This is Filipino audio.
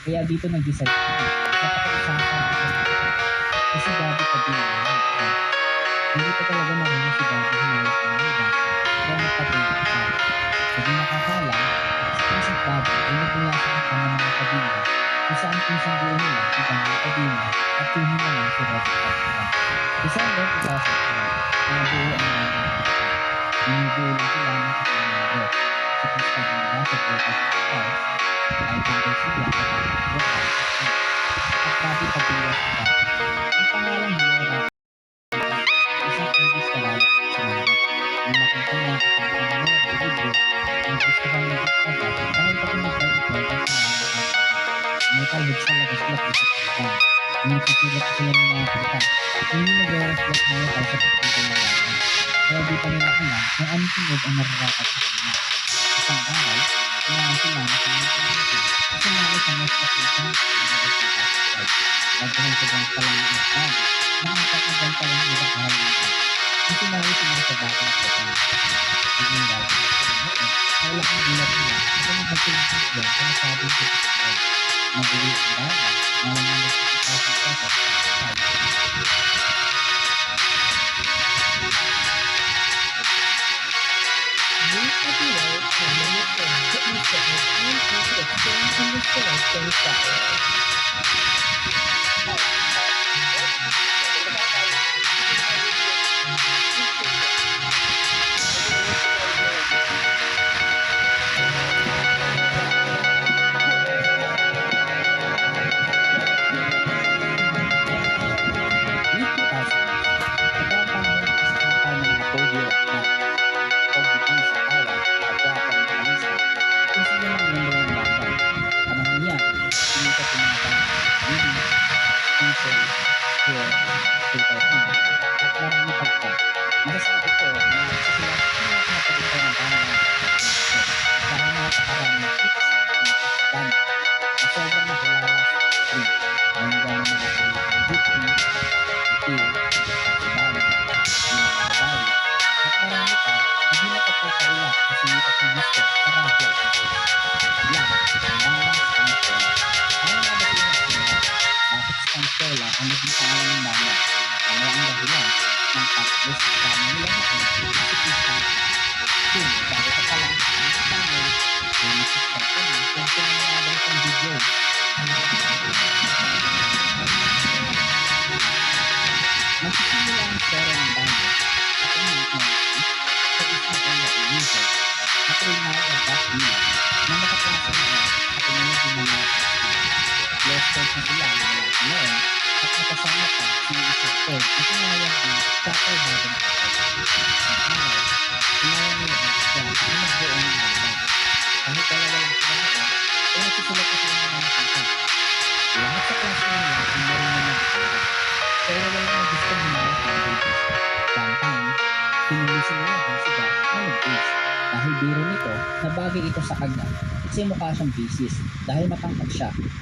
Kaya dito nag-decide ako, napakiusapan ko talaga. Kasi Bobby pa din naman. Hindi ko talaga marunong si Bobby humarap ng iba. Kaya nagpatulog pa. Sa di nakakalam, si Princess Bobby ay nagmula sa kanya ng mga kabila kung saan pinsang buo nila si Bobby Padilla at tiyuhin naman si Rosie Padilla. December 2012, nabuo ang mga kapatid. Binubuo lang sila ng tatlong miyembro. Si Chris Padilla sa Brothers of Stars, Ivan Garcia sa Batang Brothers, at Bobby Padilla sa Batang. Ang pangalang Hilera isang English talalak sa Mali. Nang makita niya ang isang pangalawa sa libro, ang gusto kang naging agad dahil pag nagdagdag sa mga may kalbog sa lagaslat sa kapitan. Nung nagsusulat sila ng mga kata, hindi nagre-reflect ng metal sa pagkakang nalaman. Kaya di pa nila alam kung anong tunog ang nararapat sa kanila. Isang araw, kailangan sila ng pangalaman nito kasi nais ang mas kapitan sa mga ipapasipag. Nagkaroon sa bang palang ng estado, nakakat na bang palang nag-aaral nito. Ang sinabi sila sa batang kapitan. Biglang daw ang kapitan noon, ay laking gulat nila kasi nagpagpilitin yan sa nasabing kapitan. Madali ang dama, malamang nagpapasipag sa oras sa These ideas can manipulate the instrument and contradiction in the selection style. Late 2000s, nagkakaroon ng kasangkapan ng mga podio at pogi sa tawa at wapang ng bansa kung sino ng miyembro ng banda. Panahon niya, sinikat yung mga banda, Willie, Diesel, Hill, Fatal Field, at marami pagka. Masasabi ko na isa sila sa pinakamatagitay ng banda ng pagkakas dahil napakaraming hits na sa banda na sobrang nakilala sa street. Nanggang na nagkaroon ng Whitney, Itil, Sibali, Pinakabawi, at marami pa na di nakapagkaila na sumikat ng gusto sa radyo at TV. Yan, ang bandang Spanstola. Ano nga ba pinagsimula? Bakit Spanstola ang naging pangalan ng banda? Ano ang dahilan ng pag-alis ng drama nila noon si Krista? Kung bago ka pa lang ang Spaniel, ay masispan ko na kung pinangalan ng video. Nagsisimula ang istorya ng banda sa 1990 sa Ismael Music at Reynaldo Batmila na nakaklase noon sa community ng mga Pilipino. Close friends na sila ng mga noon at nakasama pa si isang third na sinayang ang Chapel Bottom Chapel. Ang araw, sinayang nila ang John na magbuo ng banda. Kahit dalawa lang sila noon, ay nagsusulat na sila ng mga kanta. Lahat sa klase nila ay marunong mag-gitara. Pero walang nagustuhan nila ang bass. Downtown, pinilisin nila ang si Josh na mag-bass. Dahil biro nito na bagay ito sa kanya kasi mukha siyang bassist dahil matangkad siya.